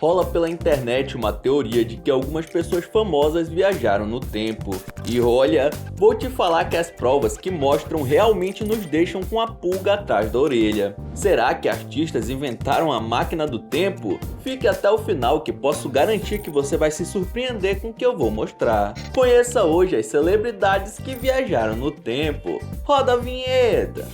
Rola pela internet uma teoria de que algumas pessoas famosas viajaram no tempo. E olha, vou te falar que as provas que mostram realmente nos deixam com a pulga atrás da orelha. Será que artistas inventaram a máquina do tempo? Fique até o final que posso garantir que você vai se surpreender com o que eu vou mostrar. Conheça hoje as celebridades que viajaram no tempo. Roda a vinheta!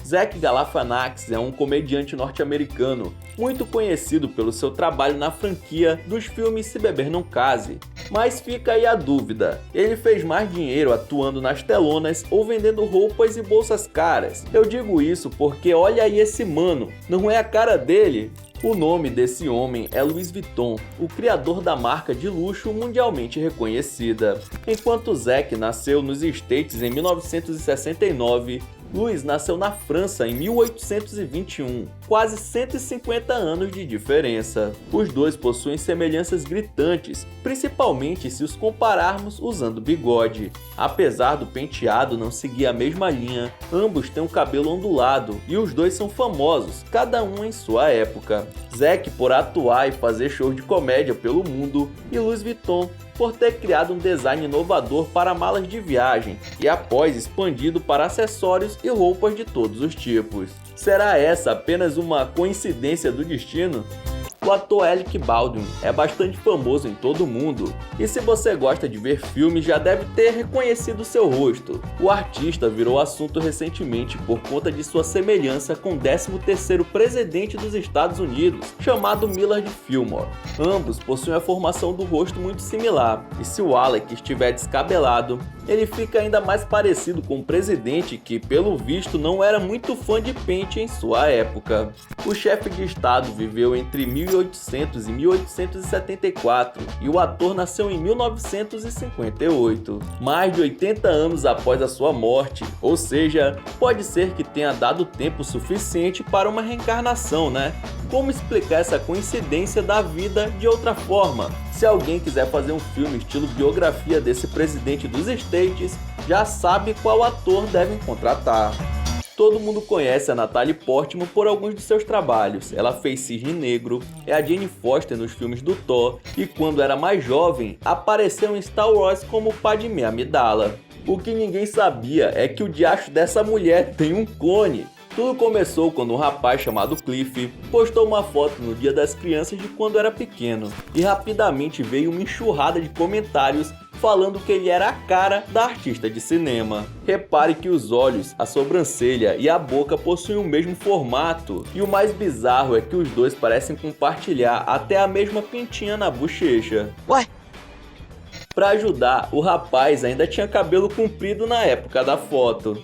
Zach Galifianakis é um comediante norte-americano, muito conhecido pelo seu trabalho na franquia dos filmes Se Beber Não Case. Mas fica aí a dúvida, ele fez mais dinheiro atuando nas telonas ou vendendo roupas e bolsas caras? Eu digo isso porque olha aí esse mano, não é a cara dele? O nome desse homem é Louis Vuitton, o criador da marca de luxo mundialmente reconhecida. Enquanto Zach nasceu nos States em 1969, Louis nasceu na França em 1821, quase 150 anos de diferença. Os dois possuem semelhanças gritantes, principalmente se os compararmos usando bigode. Apesar do penteado não seguir a mesma linha, ambos têm um cabelo ondulado e os dois são famosos, cada um em sua época. Zach por atuar e fazer shows de comédia pelo mundo e Louis Vuitton por ter criado um design inovador para malas de viagem e após expandido para acessórios e roupas de todos os tipos. Será essa apenas uma coincidência do destino? O ator Alec Baldwin é bastante famoso em todo o mundo, e se você gosta de ver filmes já deve ter reconhecido seu rosto. O artista virou assunto recentemente por conta de sua semelhança com o 13º presidente dos Estados Unidos, chamado Millard Fillmore. Ambos possuem a formação do rosto muito similar, e se o Alec estiver descabelado, ele fica ainda mais parecido com o presidente que, pelo visto, não era muito fã de pente em sua época. O chefe de estado viveu entre 1800 e 1874 e o ator nasceu em 1958, mais de 80 anos após a sua morte, ou seja, pode ser que tenha dado tempo suficiente para uma reencarnação, né? Como explicar essa coincidência da vida de outra forma? Se alguém quiser fazer um filme estilo biografia desse presidente dos States, já sabe qual ator devem contratar. Todo mundo conhece a Natalie Portman por alguns de seus trabalhos. Ela fez Cisne Negro, é a Jane Foster nos filmes do Thor e quando era mais jovem, apareceu em Star Wars como Padmé Amidala. O que ninguém sabia é que o diacho dessa mulher tem um clone. Tudo começou quando um rapaz chamado Cliff postou uma foto no Dia das Crianças de quando era pequeno e rapidamente veio uma enxurrada de comentários falando que ele era a cara da artista de cinema. Repare que os olhos, a sobrancelha e a boca possuem o mesmo formato e o mais bizarro é que os dois parecem compartilhar até a mesma pintinha na bochecha. Ué? Para ajudar, o rapaz ainda tinha cabelo comprido na época da foto.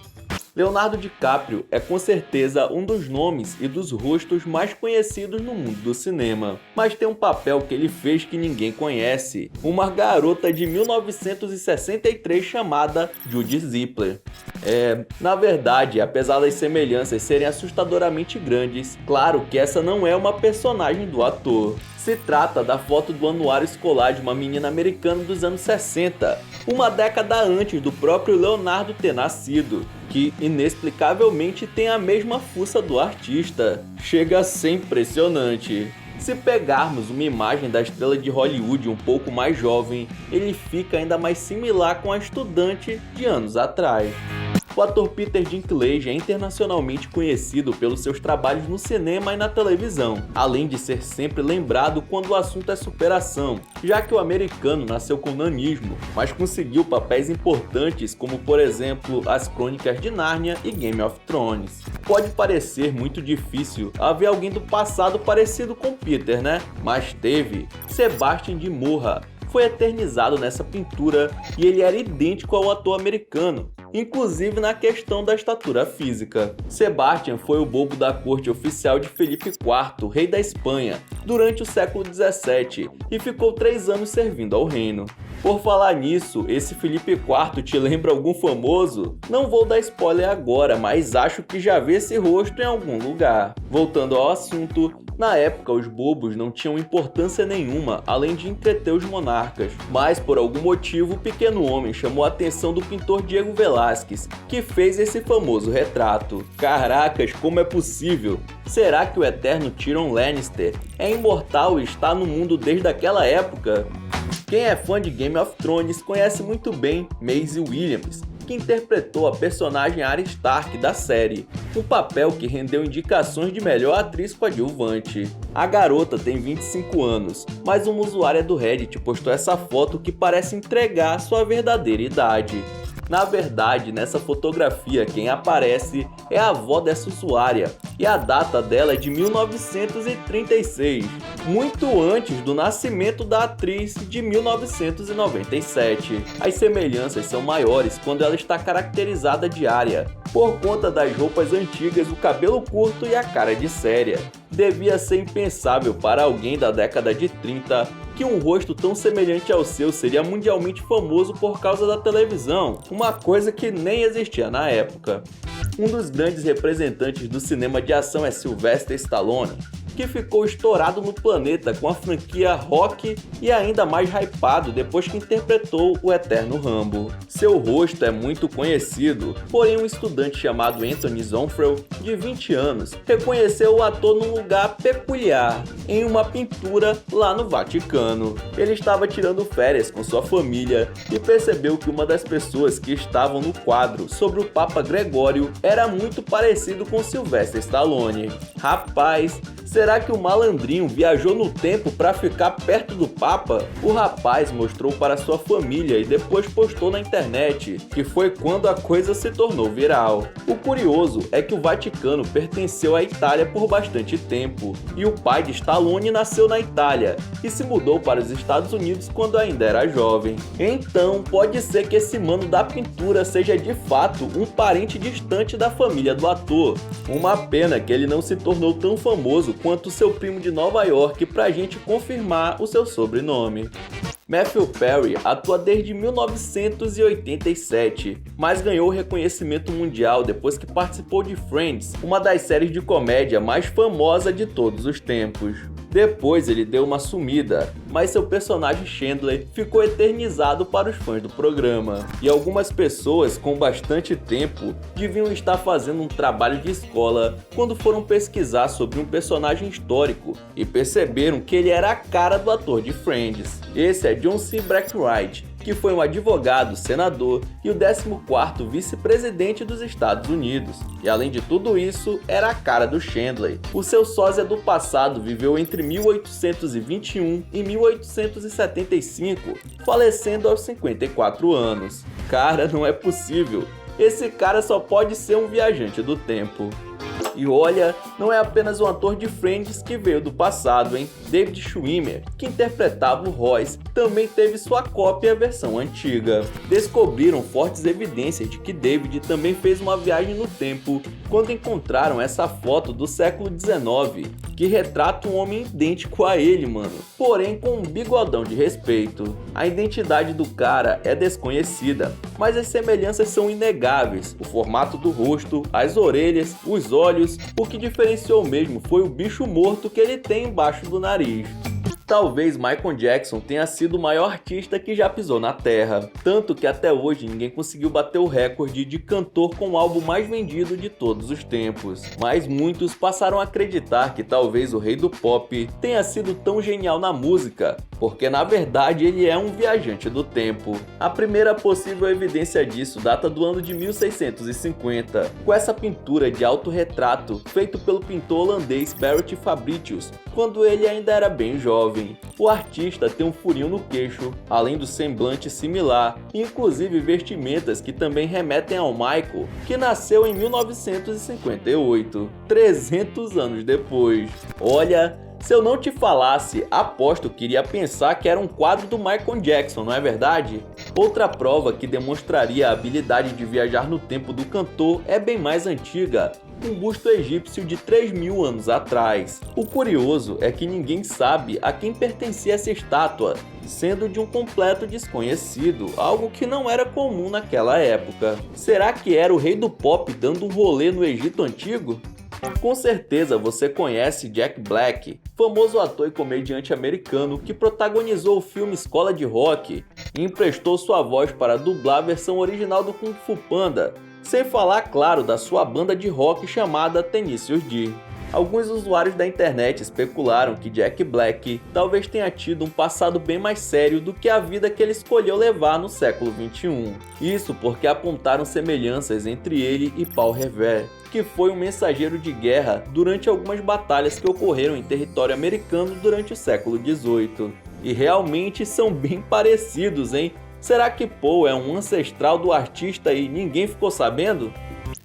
Leonardo DiCaprio é com certeza um dos nomes e dos rostos mais conhecidos no mundo do cinema, mas tem um papel que ele fez que ninguém conhece, uma garota de 1963 chamada Judy Zippler. Na verdade, apesar das semelhanças serem assustadoramente grandes, claro que essa não é uma personagem do ator. Se trata da foto do anuário escolar de uma menina americana dos anos 60, uma década antes do próprio Leonardo ter nascido, que inexplicavelmente tem a mesma fuça do artista. Chega a ser impressionante. Se pegarmos uma imagem da estrela de Hollywood um pouco mais jovem, ele fica ainda mais similar com a estudante de anos atrás. O ator Peter Dinklage é internacionalmente conhecido pelos seus trabalhos no cinema e na televisão, além de ser sempre lembrado quando o assunto é superação, já que o americano nasceu com nanismo, mas conseguiu papéis importantes como, por exemplo, As Crônicas de Nárnia e Game of Thrones. Pode parecer muito difícil haver alguém do passado parecido com Peter, né? Mas teve. Sebastian de Murra foi eternizado nessa pintura e ele era idêntico ao ator americano, inclusive na questão da estatura física. Sebastian foi o bobo da corte oficial de Felipe IV, rei da Espanha, durante o século XVII e ficou 3 anos servindo ao reino. Por falar nisso, esse Felipe IV te lembra algum famoso? Não vou dar spoiler agora, mas acho que já vi esse rosto em algum lugar. Voltando ao assunto, na época os bobos não tinham importância nenhuma, além de entreter os monarcas. Mas por algum motivo o pequeno homem chamou a atenção do pintor Diego Velázquez, que fez esse famoso retrato. Caracas, como é possível? Será que o eterno Tyrion Lannister é imortal e está no mundo desde aquela época? Quem é fã de Game of Thrones conhece muito bem Maisie Williams, que interpretou a personagem Arya Stark da série, um papel que rendeu indicações de melhor atriz coadjuvante. A garota tem 25 anos, mas uma usuária do Reddit postou essa foto que parece entregar sua verdadeira idade. Na verdade, nessa fotografia quem aparece é a avó dessa usuária, e a data dela é de 1936, muito antes do nascimento da atriz de 1997. As semelhanças são maiores quando ela está caracterizada de Arya, por conta das roupas antigas, o cabelo curto e a cara de séria. Devia ser impensável para alguém da década de 30 que um rosto tão semelhante ao seu seria mundialmente famoso por causa da televisão, uma coisa que nem existia na época. Um dos grandes representantes do cinema de ação é Sylvester Stallone, que ficou estourado no planeta com a franquia Rocky e ainda mais hypado depois que interpretou o eterno Rambo. Seu rosto é muito conhecido, porém um estudante chamado Anthony Zonfrel, de 20 anos, reconheceu o ator num lugar peculiar, em uma pintura lá no Vaticano. Ele estava tirando férias com sua família e percebeu que uma das pessoas que estavam no quadro sobre o Papa Gregório era muito parecido com Sylvester Stallone. Rapaz, será que o malandrinho viajou no tempo para ficar perto do Papa? O rapaz mostrou para sua família e depois postou na internet, que foi quando a coisa se tornou viral. O curioso é que o Vaticano pertenceu à Itália por bastante tempo, e o pai de Stallone nasceu na Itália e se mudou para os Estados Unidos quando ainda era jovem. Então pode ser que esse mano da pintura seja de fato um parente distante da família do ator. Uma pena que ele não se tornou tão famoso quanto seu primo de Nova York pra gente confirmar o seu sobrenome. Matthew Perry atua desde 1987, mas ganhou reconhecimento mundial depois que participou de Friends, uma das séries de comédia mais famosa de todos os tempos. Depois ele deu uma sumida, mas seu personagem Chandler ficou eternizado para os fãs do programa. E algumas pessoas com bastante tempo deviam estar fazendo um trabalho de escola quando foram pesquisar sobre um personagem histórico e perceberam que ele era a cara do ator de Friends. Esse é John C. Brackwright, que foi um advogado, senador e o 14º vice-presidente dos Estados Unidos. E além de tudo isso, era a cara do Chandler. O seu sósia do passado viveu entre 1821 e 1875, falecendo aos 54 anos. Cara, não é possível. Esse cara só pode ser um viajante do tempo. E olha, não é apenas um ator de Friends que veio do passado, hein? David Schwimmer, que interpretava o Royce, também teve sua cópia a versão antiga. Descobriram fortes evidências de que David também fez uma viagem no tempo quando encontraram essa foto do século XIX, que retrata um homem idêntico a ele, mano, porém com um bigodão de respeito. A identidade do cara é desconhecida, mas as semelhanças são inegáveis. O formato do rosto, as orelhas, os olhos, o que diferenciou mesmo foi o bicho morto que ele tem embaixo do nariz. Talvez Michael Jackson tenha sido o maior artista que já pisou na Terra, tanto que até hoje ninguém conseguiu bater o recorde de cantor com o álbum mais vendido de todos os tempos. Mas muitos passaram a acreditar que talvez o rei do pop tenha sido tão genial na música, porque na verdade ele é um viajante do tempo. A primeira possível evidência disso data do ano de 1650, com essa pintura de autorretrato feito pelo pintor holandês Barret Fabritius, quando ele ainda era bem jovem. O artista tem um furinho no queixo, além do semblante similar, inclusive vestimentas que também remetem ao Michael, que nasceu em 1958, 300 anos depois. Olha, Se eu não te falasse, aposto que iria pensar que era um quadro do Michael Jackson, não é verdade? Outra prova que demonstraria a habilidade de viajar no tempo do cantor é bem mais antiga, um busto egípcio de 3.000 anos atrás. O curioso é que ninguém sabe a quem pertencia essa estátua, sendo de um completo desconhecido, algo que não era comum naquela época. Será que era o rei do pop dando um rolê no Egito Antigo? Com certeza você conhece Jack Black, famoso ator e comediante americano que protagonizou o filme Escola de Rock e emprestou sua voz para dublar a versão original do Kung Fu Panda, sem falar, claro, da sua banda de rock chamada Tenacious D. Alguns usuários da internet especularam que Jack Black talvez tenha tido um passado bem mais sério do que a vida que ele escolheu levar no século XXI. Isso porque apontaram semelhanças entre ele e Paul Revere, que foi um mensageiro de guerra durante algumas batalhas que ocorreram em território americano durante o século XVIII. E realmente são bem parecidos, hein? Será que Paul é um ancestral do artista e ninguém ficou sabendo?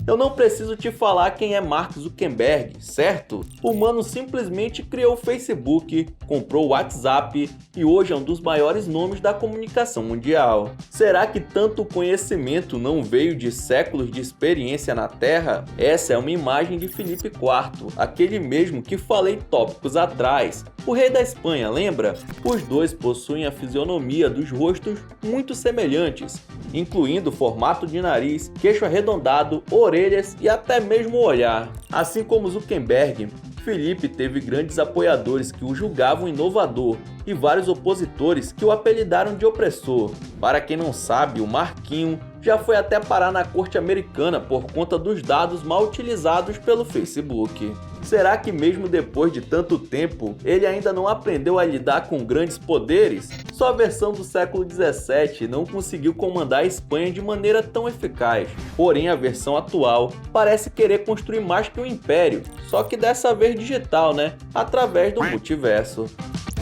Eu não preciso te falar quem é Mark Zuckerberg, certo? O mano simplesmente criou o Facebook, comprou o WhatsApp e hoje é um dos maiores nomes da comunicação mundial. Será que tanto conhecimento não veio de séculos de experiência na Terra? Essa é uma imagem de Filipe IV, aquele mesmo que falei tópicos atrás. O rei da Espanha, lembra? Os dois possuem a fisionomia dos rostos muito semelhantes, incluindo o formato de nariz, queixo arredondado, orelhas e até mesmo o olhar. Assim como Zuckerberg, Felipe teve grandes apoiadores que o julgavam inovador e vários opositores que o apelidaram de opressor. Para quem não sabe, o Marquinho já foi até parar na corte americana por conta dos dados mal utilizados pelo Facebook. Será que mesmo depois de tanto tempo, ele ainda não aprendeu a lidar com grandes poderes? Só a versão do século XVII não conseguiu comandar a Espanha de maneira tão eficaz. Porém, a versão atual parece querer construir mais que um império, só que dessa vez digital, né? Através do multiverso.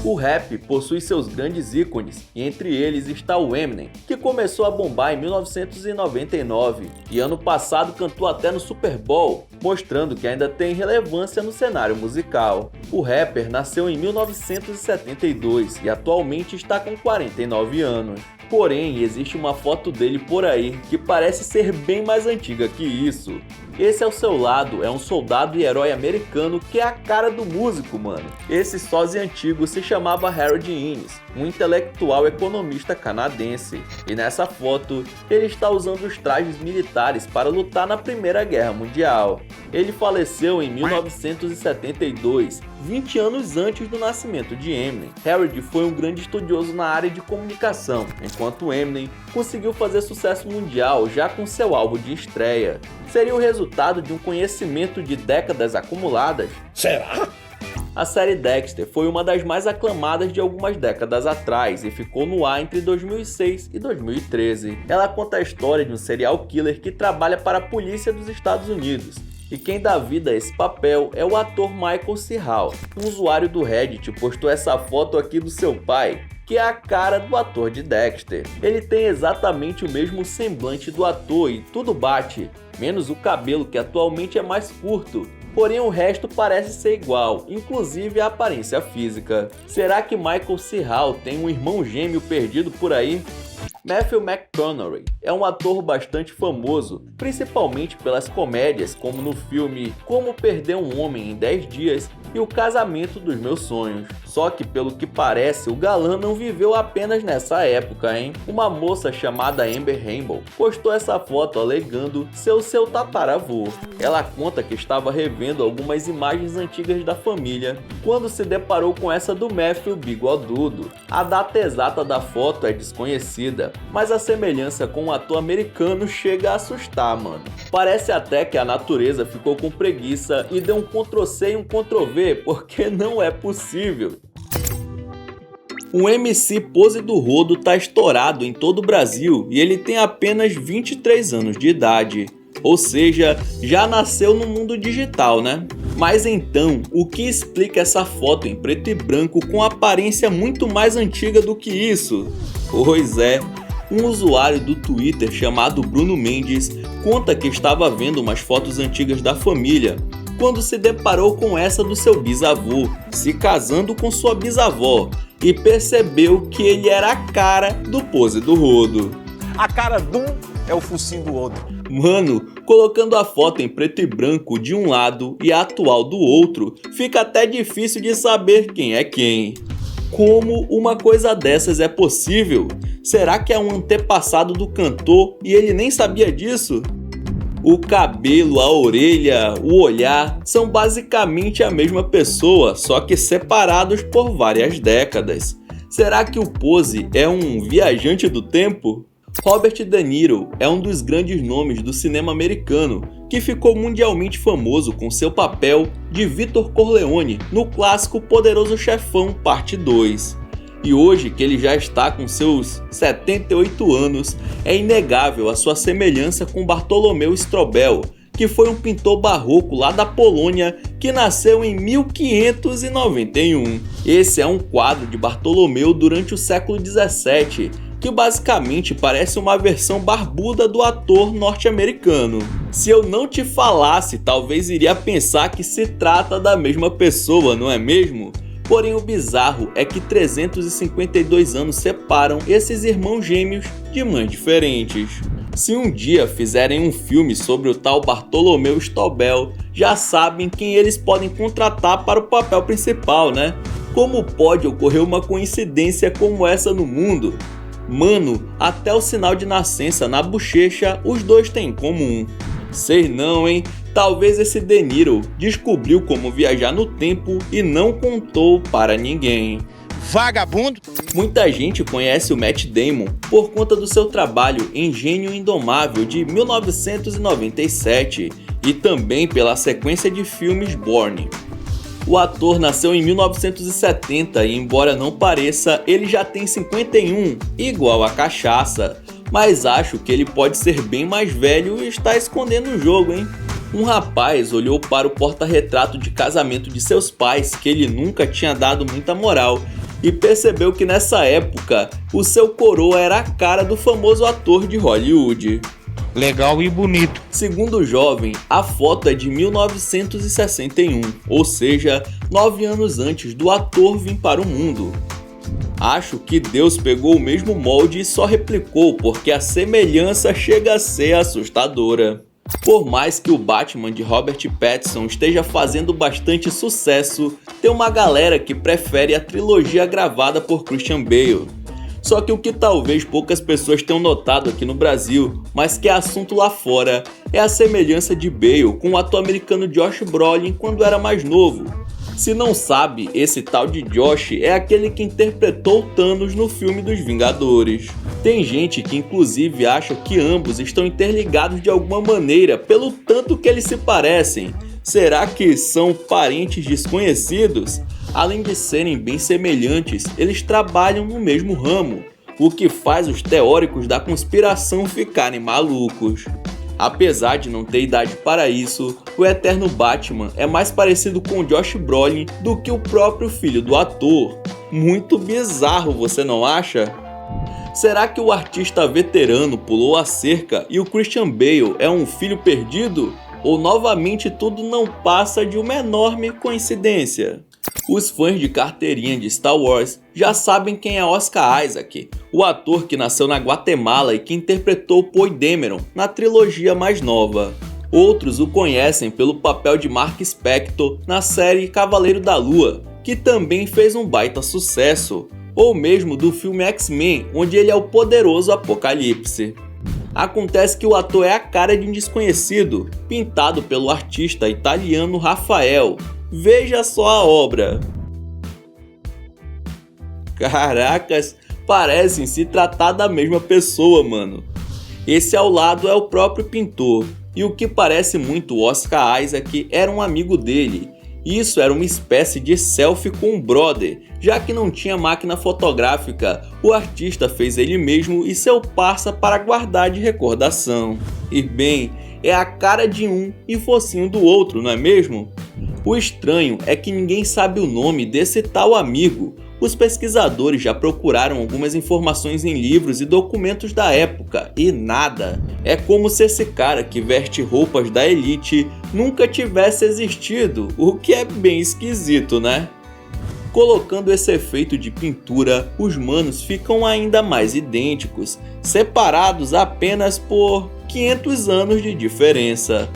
O rap possui seus grandes ícones, e entre eles está o Eminem, que começou a bombar em 1999 e ano passado cantou até no Super Bowl, mostrando que ainda tem relevância no cenário musical. O rapper nasceu em 1972 e atualmente está com 49 anos. Porém, existe uma foto dele por aí que parece ser bem mais antiga que isso. Esse ao seu lado é um soldado e herói americano que é a cara do músico, mano. Esse sósia antigo se chamava Harold Innis, um intelectual economista canadense. E nessa foto, ele está usando os trajes militares para lutar na Primeira Guerra Mundial. Ele faleceu em 1972, 20 anos antes do nascimento de Eminem. Harold foi um grande estudioso na área de comunicação, enquanto Eminem conseguiu fazer sucesso mundial já com seu álbum de estreia. Seria o resultado de um conhecimento de décadas acumuladas? Será? A série Dexter foi uma das mais aclamadas de algumas décadas atrás e ficou no ar entre 2006 e 2013. Ela conta a história de um serial killer que trabalha para a polícia dos Estados Unidos. E quem dá vida a esse papel é o ator Michael C. Hall. Um usuário do Reddit postou essa foto aqui do seu pai, que é a cara do ator de Dexter. Ele tem exatamente o mesmo semblante do ator e tudo bate, menos o cabelo que atualmente é mais curto. Porém o resto parece ser igual, inclusive a aparência física. Será que Michael C. Hall tem um irmão gêmeo perdido por aí? Matthew McConaughey é um ator bastante famoso, principalmente pelas comédias como no filme Como Perder um Homem em 10 Dias e O Casamento dos Meus Sonhos. Só que pelo que parece, o galã não viveu apenas nessa época, hein? Uma moça chamada Amber Rainbow postou essa foto alegando ser o seu tataravô. Ela conta que estava revendo algumas imagens antigas da família quando se deparou com essa do Matthew bigodudo. A data exata da foto é desconhecida, mas a semelhança com um ator americano chega a assustar, mano. Parece até que a natureza ficou com preguiça e deu um Ctrl+C e um Ctrl+V, porque não é possível. O MC Pose do Rodo tá estourado em todo o Brasil e ele tem apenas 23 anos de idade. Ou seja, já nasceu no mundo digital, né? Mas então, o que explica essa foto em preto e branco com aparência muito mais antiga do que isso? Pois é, um usuário do Twitter chamado Bruno Mendes conta que estava vendo umas fotos antigas da família quando se deparou com essa do seu bisavô, se casando com sua bisavó, e percebeu que ele era a cara do Pose do Rodo. A cara de um é o focinho do outro. Mano, colocando a foto em preto e branco de um lado e a atual do outro, fica até difícil de saber quem é quem. Como uma coisa dessas é possível? Será que é um antepassado do cantor e ele nem sabia disso? O cabelo, a orelha, o olhar são basicamente a mesma pessoa, só que separados por várias décadas. Será que o Pose é um viajante do tempo? Robert De Niro é um dos grandes nomes do cinema americano, que ficou mundialmente famoso com seu papel de Vito Corleone no clássico Poderoso Chefão Parte 2. E hoje que ele já está com seus 78 anos, é inegável a sua semelhança com Bartolomeu Strobel, que foi um pintor barroco lá da Polônia que nasceu em 1591. Esse é um quadro de Bartolomeu durante o século 17, que basicamente parece uma versão barbuda do ator norte-americano. Se eu não te falasse, talvez iria pensar que se trata da mesma pessoa, não é mesmo? Porém, o bizarro é que 352 anos separam esses irmãos gêmeos de mães diferentes. Se um dia fizerem um filme sobre o tal Bartolomeu Strobel, já sabem quem eles podem contratar para o papel principal, né? Como pode ocorrer uma coincidência como essa no mundo? Mano, até o sinal de nascença na bochecha os dois têm em comum. Sei não, hein? Talvez esse De Niro descobriu como viajar no tempo e não contou para ninguém. Vagabundo! Muita gente conhece o Matt Damon por conta do seu trabalho em Gênio Indomável de 1997 e também pela sequência de filmes Bourne. O ator nasceu em 1970 e, embora não pareça, ele já tem 51, igual a cachaça. Mas acho que ele pode ser bem mais velho e está escondendo o jogo, hein? Um rapaz olhou para o porta-retrato de casamento de seus pais, que ele nunca tinha dado muita moral, e percebeu que nessa época o seu coroa era a cara do famoso ator de Hollywood. Legal e bonito. Segundo o jovem, a foto é de 1961, ou seja, 9 anos antes do ator vir para o mundo. Acho que Deus pegou o mesmo molde e só replicou, porque a semelhança chega a ser assustadora. Por mais que o Batman de Robert Pattinson esteja fazendo bastante sucesso, tem uma galera que prefere a trilogia gravada por Christian Bale. Só que o que talvez poucas pessoas tenham notado aqui no Brasil, mas que é assunto lá fora, é a semelhança de Bale com o ator americano Josh Brolin quando era mais novo. Se não sabe, esse tal de Josh é aquele que interpretou Thanos no filme dos Vingadores. Tem gente que inclusive acha que ambos estão interligados de alguma maneira pelo tanto que eles se parecem. Será que são parentes desconhecidos? Além de serem bem semelhantes, eles trabalham no mesmo ramo, o que faz os teóricos da conspiração ficarem malucos. Apesar de não ter idade para isso, o eterno Batman é mais parecido com Josh Brolin do que o próprio filho do ator. Muito bizarro, você não acha? Será que o artista veterano pulou a cerca e o Christian Bale é um filho perdido? Ou novamente tudo não passa de uma enorme coincidência? Os fãs de carteirinha de Star Wars já sabem quem é Oscar Isaac, o ator que nasceu na Guatemala e que interpretou Poe Dameron na trilogia mais nova. Outros o conhecem pelo papel de Mark Spector na série Cavaleiro da Lua, que também fez um baita sucesso, ou mesmo do filme X-Men, onde ele é o poderoso Apocalipse. Acontece que o ator é a cara de um desconhecido, pintado pelo artista italiano Rafael. Veja só a obra. Caracas, parecem se tratar da mesma pessoa, mano. Esse ao lado é o próprio pintor, e o que parece muito o Oscar Isaac era um amigo dele. Isso era uma espécie de selfie com um brother, já que não tinha máquina fotográfica, o artista fez ele mesmo e seu parça para guardar de recordação. E bem, é a cara de um e focinho do outro, não é mesmo? O estranho é que ninguém sabe o nome desse tal amigo, Os pesquisadores já procuraram algumas informações em livros e documentos da época e nada. É como se esse cara que veste roupas da elite nunca tivesse existido, o que é bem esquisito, né? Colocando esse efeito de pintura, os manos ficam ainda mais idênticos, separados apenas por 500 anos de diferença.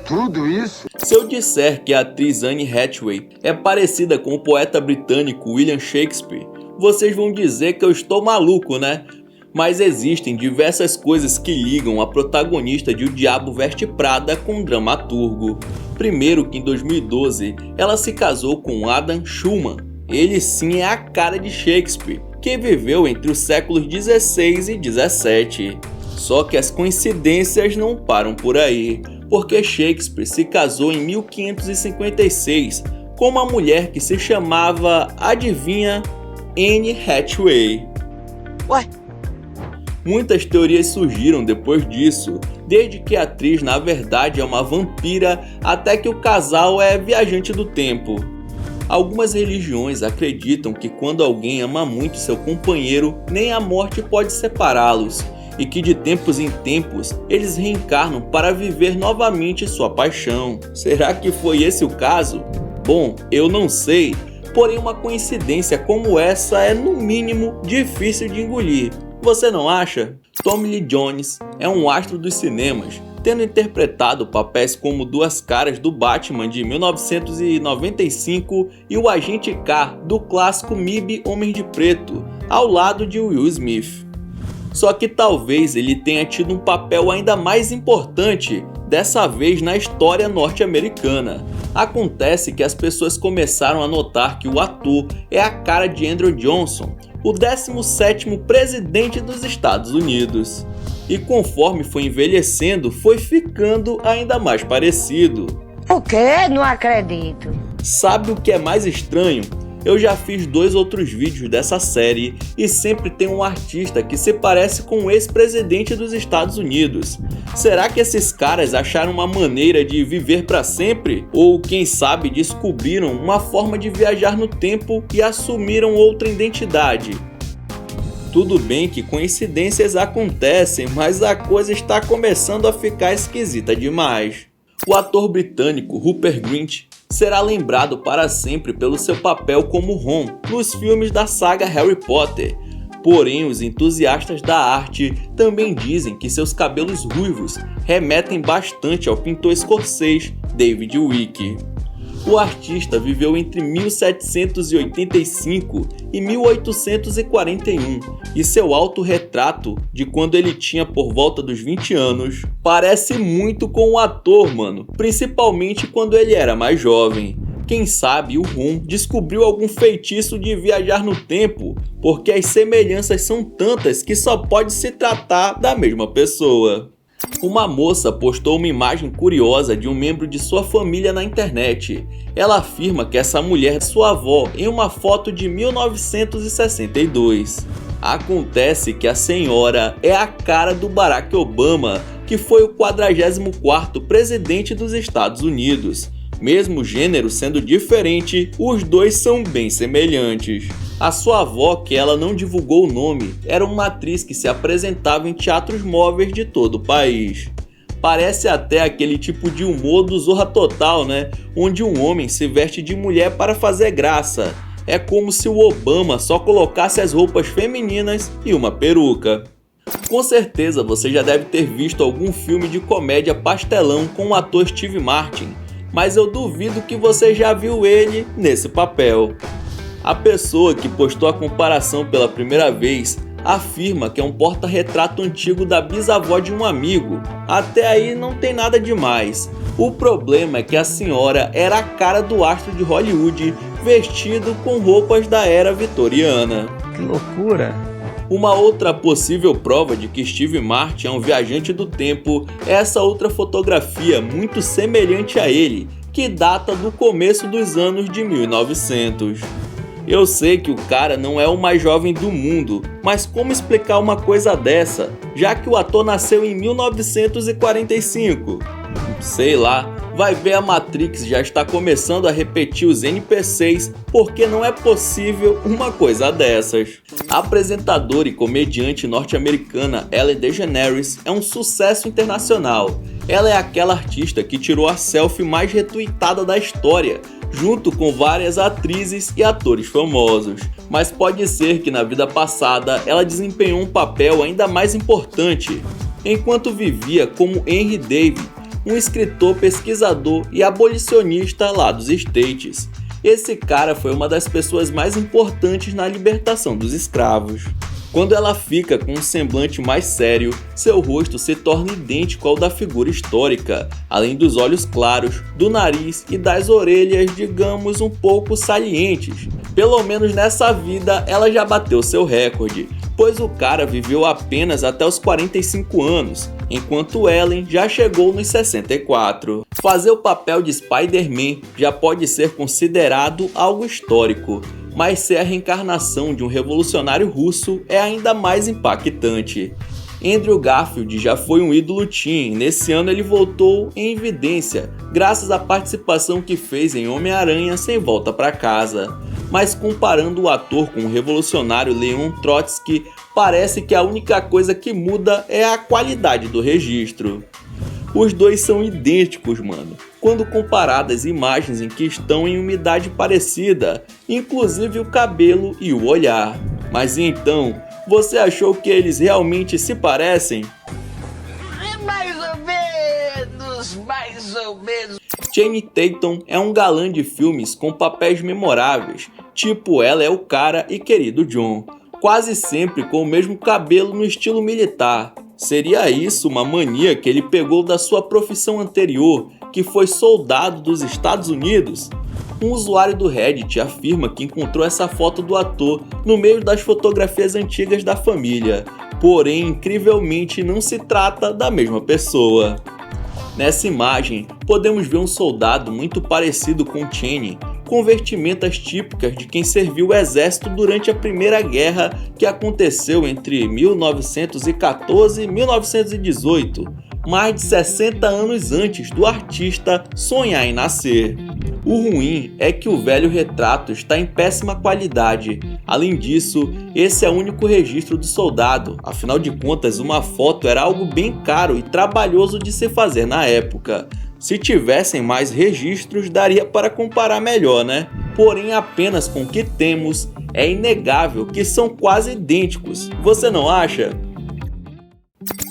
Tudo isso? Se eu disser que a atriz Anne Hathaway é parecida com o poeta britânico William Shakespeare, vocês vão dizer que eu estou maluco, né? Mas existem diversas coisas que ligam a protagonista de O Diabo Veste Prada com o dramaturgo. Primeiro que em 2012 ela se casou com Adam Schumann. Ele sim é a cara de Shakespeare, que viveu entre os séculos 16 e 17. Só que as coincidências não param por aí, porque Shakespeare se casou em 1556 com uma mulher que se chamava, adivinha, Anne Hathaway. Ué? Muitas teorias surgiram depois disso, desde que a atriz na verdade é uma vampira até que o casal é viajante do tempo. Algumas religiões acreditam que quando alguém ama muito seu companheiro, nem a morte pode separá-los, e que de tempos em tempos eles reencarnam para viver novamente sua paixão. Será que foi esse o caso? Bom, eu não sei, porém uma coincidência como essa é no mínimo difícil de engolir. Você não acha? Tommy Lee Jones é um astro dos cinemas, tendo interpretado papéis como Duas Caras do Batman de 1995 e o Agente K do clássico MIB Homem de Preto, ao lado de Will Smith. Só que talvez ele tenha tido um papel ainda mais importante, dessa vez na história norte-americana. Acontece que as pessoas começaram a notar que o ator é a cara de Andrew Johnson, o 17º presidente dos Estados Unidos. E conforme foi envelhecendo, foi ficando ainda mais parecido. O quê? Não acredito. Sabe o que é mais estranho? Eu já fiz 2 outros vídeos dessa série e sempre tem um artista que se parece com o ex-presidente dos Estados Unidos. Será que esses caras acharam uma maneira de viver para sempre? Ou quem sabe descobriram uma forma de viajar no tempo e assumiram outra identidade? Tudo bem que coincidências acontecem, mas a coisa está começando a ficar esquisita demais. O ator britânico Rupert Grint será lembrado para sempre pelo seu papel como Ron nos filmes da saga Harry Potter. Porém, os entusiastas da arte também dizem que seus cabelos ruivos remetem bastante ao pintor escocês David Wicke. O artista viveu entre 1785 e 1841 e seu autorretrato de quando ele tinha por volta dos 20 anos parece muito com o ator, mano, principalmente quando ele era mais jovem. Quem sabe o Ron descobriu algum feitiço de viajar no tempo, porque as semelhanças são tantas que só pode se tratar da mesma pessoa. Uma moça postou uma imagem curiosa de um membro de sua família na internet. Ela afirma que essa mulher é sua avó em uma foto de 1962. Acontece que a senhora é a cara do Barack Obama, que foi o 44º presidente dos Estados Unidos. Mesmo o gênero sendo diferente, os dois são bem semelhantes. A sua avó, que ela não divulgou o nome, era uma atriz que se apresentava em teatros móveis de todo o país. Parece até aquele tipo de humor do Zorra Total, né? Onde um homem se veste de mulher para fazer graça. É como se o Obama só colocasse as roupas femininas e uma peruca. Com certeza você já deve ter visto algum filme de comédia pastelão com o ator Steve Martin, mas eu duvido que você já viu ele nesse papel. A pessoa que postou a comparação pela primeira vez afirma que é um porta-retrato antigo da bisavó de um amigo. Até aí não tem nada demais. O problema é que a senhora era a cara do astro de Hollywood, vestido com roupas da era vitoriana. Que loucura! Uma outra possível prova de que Steve Martin é um viajante do tempo é essa outra fotografia muito semelhante a ele, que data do começo dos anos de 1900. Eu sei que o cara não é o mais jovem do mundo, mas como explicar uma coisa dessa, já que o ator nasceu em 1945? Sei lá, Vai ver, a Matrix já está começando a repetir os NPCs, porque não é possível uma coisa dessas. A apresentadora e comediante norte-americana Ellen DeGeneres é um sucesso internacional. Ela é aquela artista que tirou a selfie mais retweetada da história, junto com várias atrizes e atores famosos. Mas pode ser que na vida passada ela desempenhou um papel ainda mais importante, enquanto vivia como Henry David, um escritor, pesquisador e abolicionista lá dos States. Esse cara foi uma das pessoas mais importantes na libertação dos escravos. Quando ela fica com um semblante mais sério, seu rosto se torna idêntico ao da figura histórica, além dos olhos claros, do nariz e das orelhas, digamos, um pouco salientes. Pelo menos nessa vida ela já bateu seu recorde, pois o cara viveu apenas até os 45 anos, enquanto Ellen já chegou nos 64. Fazer o papel de Spider-Man já pode ser considerado algo histórico, mas ser a reencarnação de um revolucionário russo é ainda mais impactante. Andrew Garfield já foi um ídolo teen, nesse ano ele voltou em evidência, graças à participação que fez em Homem-Aranha Sem Volta para Casa. Mas comparando o ator com o revolucionário Leon Trotsky, parece que a única coisa que muda é a qualidade do registro. Os dois são idênticos, mano, quando comparadas imagens em que estão em umidade parecida, inclusive o cabelo e o olhar. Mas então, você achou que eles realmente se parecem? Mais ou menos. Channing Tatum é um galã de filmes com papéis memoráveis, tipo Ela é o Cara e Querido John, quase sempre com o mesmo cabelo no estilo militar. Seria isso uma mania que ele pegou da sua profissão anterior, que foi soldado dos Estados Unidos? Um usuário do Reddit afirma que encontrou essa foto do ator no meio das fotografias antigas da família, porém, incrivelmente, não se trata da mesma pessoa. Nessa imagem, podemos ver um soldado muito parecido com Channing, com vestimentas típicas de quem serviu o exército durante a Primeira Guerra, que aconteceu entre 1914 e 1918, mais de 60 anos antes do artista sonhar em nascer. O ruim é que o velho retrato está em péssima qualidade. Além disso, esse é o único registro do soldado, afinal de contas uma foto era algo bem caro e trabalhoso de se fazer na época. Se tivessem mais registros, daria para comparar melhor, né? Porém, apenas com o que temos, é inegável que são quase idênticos. Você não acha?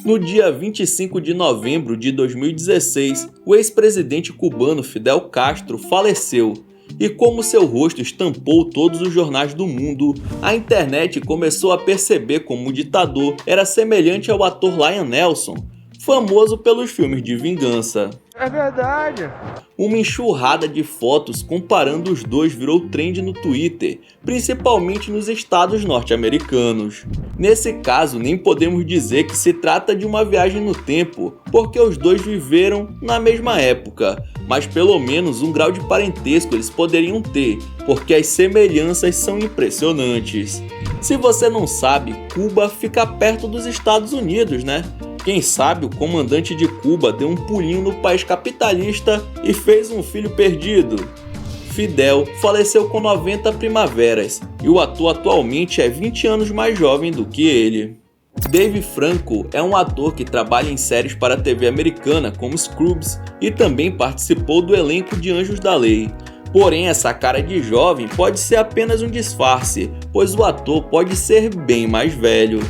No dia 25 de novembro de 2016, o ex-presidente cubano Fidel Castro faleceu. E como seu rosto estampou todos os jornais do mundo, a internet começou a perceber como o ditador era semelhante ao ator Liam Neeson, famoso pelos filmes de vingança. É verdade. Uma enxurrada de fotos comparando os dois virou trend no Twitter, principalmente nos estados norte-americanos. Nesse caso, nem podemos dizer que se trata de uma viagem no tempo, porque os dois viveram na mesma época, mas pelo menos um grau de parentesco eles poderiam ter, porque as semelhanças são impressionantes. Se você não sabe, Cuba fica perto dos Estados Unidos, né? Quem sabe o comandante de Cuba deu um pulinho no país capitalista e fez um filho perdido. Fidel faleceu com 90 primaveras e o ator atualmente é 20 anos mais jovem do que ele. Dave Franco é um ator que trabalha em séries para a TV americana como Scrubs e também participou do elenco de Anjos da Lei. Porém, essa cara de jovem pode ser apenas um disfarce, pois o ator pode ser bem mais velho.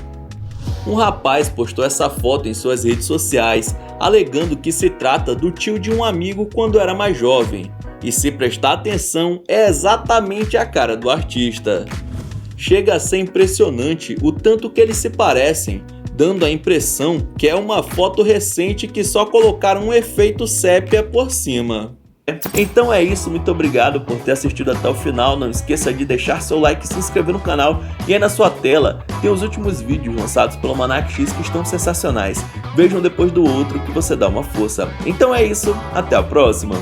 Um rapaz postou essa foto em suas redes sociais, alegando que se trata do tio de um amigo quando era mais jovem. E se prestar atenção, é exatamente a cara do artista. Chega a ser impressionante o tanto que eles se parecem, dando a impressão que é uma foto recente que só colocaram um efeito sépia por cima. Então é isso, muito obrigado por ter assistido até o final, não esqueça de deixar seu like e se inscrever no canal, e aí na sua tela tem os últimos vídeos lançados pelo Almanac X que estão sensacionais, vejam depois do outro que você dá uma força. Então é isso, até a próxima!